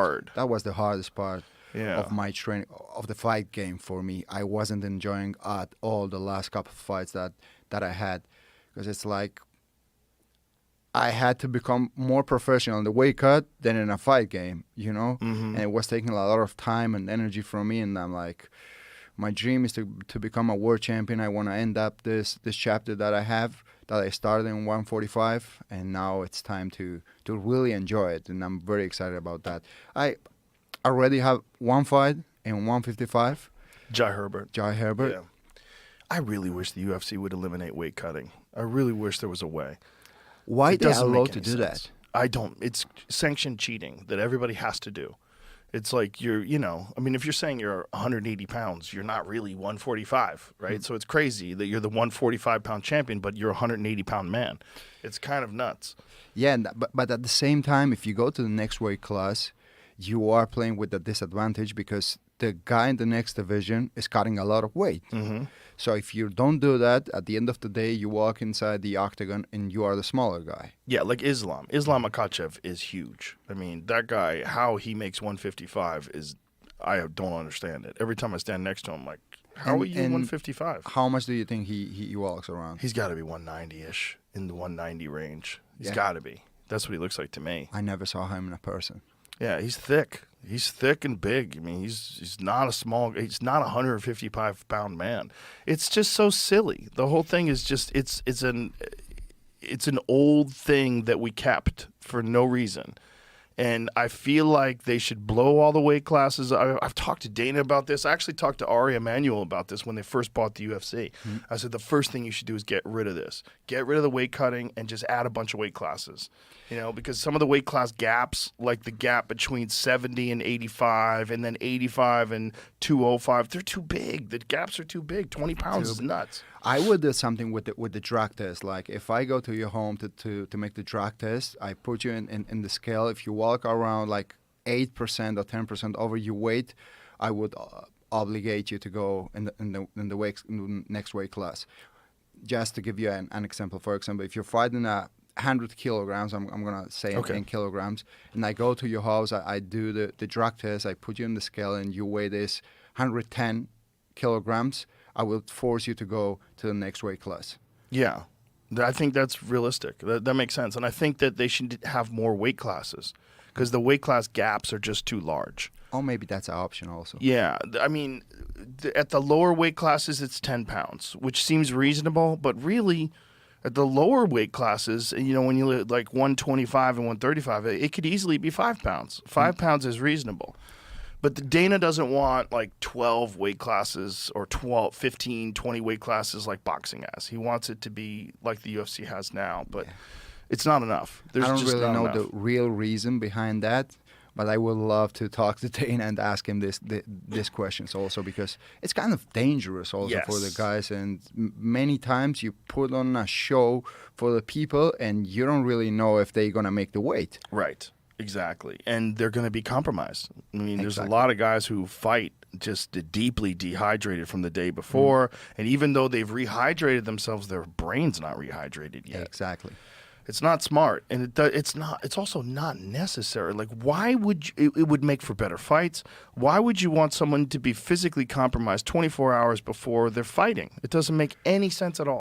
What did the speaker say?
hard. That was the hardest part Yeah. of my training, of the fight game for me. I wasn't enjoying at all the last couple of fights that I had, because it's like I had to become more professional in the weight cut than in a fight game, you know? Mm-hmm. And it was taking a lot of time and energy from me, and I'm like, my dream is to become a world champion. I want to end up this chapter that I have, that I started in 145, and now it's time to really enjoy it, and I'm very excited about that. I already have one fight in 155. Jai Herbert. Yeah. I really wish the UFC would eliminate weight cutting. I really wish there was a way. Why It they doesn't allowed make to any do sense. that? I don't. It's sanctioned cheating that everybody has to do. It's like if you're saying you're 180 pounds, you're not really 145, right? So it's crazy that you're the 145-pound champion, but you're a 180-pound man. It's kind of nuts. Yeah, but at the same time, if you go to the next weight class, you are playing with a disadvantage because the guy in the next division is cutting a lot of weight. Mm-hmm. So if you don't do that, at the end of the day, you walk inside the octagon and you are the smaller guy. Yeah, like Islam. Islam Makhachev is huge. I mean, that guy, how he makes 155 is, I don't understand it. Every time I stand next to him, I'm like, how are you 155? How much do you think he walks around? He's got to be 190-ish, in the 190 range. He's Yeah. got to be. That's what he looks like to me. I never saw him in a person. Yeah, he's thick. He's thick and big. I mean, he's not a small. He's not a 155-pound man. It's just so silly. The whole thing is just it's an old thing that we kept for no reason. And I feel like they should blow all the weight classes. I've talked to Dana about this. I actually talked to Ari Emanuel about this when they first bought the UFC. Mm-hmm. I said the first thing you should do is get rid of this. Get rid of the weight cutting and just add a bunch of weight classes. You know, because some of the weight class gaps, like the gap between 70 and 85 and then 85 and 205, they're too big. The gaps are too big. 20 pounds is nuts. I would do something with the drug test. Like if I go to your home to make the drug test, I put you in the scale. If you walk around like 8% or 10% over your weight, I would obligate you to go in the next weight class. Just to give you an example, for example, if you're fighting 100 kilograms, I'm going to say Okay. in kilograms, and I go to your house, I do the drug test, I put you in the scale, and you weigh this 110 kilograms, I will force you to go to the next weight class. Yeah, I think that's realistic. That makes sense. And I think that they should have more weight classes because the weight class gaps are just too large. Or maybe that's an option also. Yeah, I mean, at the lower weight classes, it's 10 pounds, which seems reasonable. But really, at the lower weight classes, you know, when you look like 125 and 135, it could easily be 5 pounds. 5 pounds is reasonable. But the Dana doesn't want like 12 weight classes or 12, 15, 20 weight classes like boxing has. He wants it to be like the UFC has now, but it's not enough. There's I don't just really not know enough. the real reason behind that, but I would love to talk to Dana and ask him this questions also, because it's kind of dangerous also for the Yes. guys. And many times you put on a show for the people and you don't really know if they're going to make the weight. Right. Exactly. And they're going to be compromised. I mean, there's a Exactly. lot of guys who fight just deeply dehydrated from the day before. And even though they've rehydrated themselves, their brain's not rehydrated yet. Exactly. It's not smart. And it's also not necessary. Like, why would it would make for better fights? Why would you want someone to be physically compromised 24 hours before they're fighting? It doesn't make any sense at all.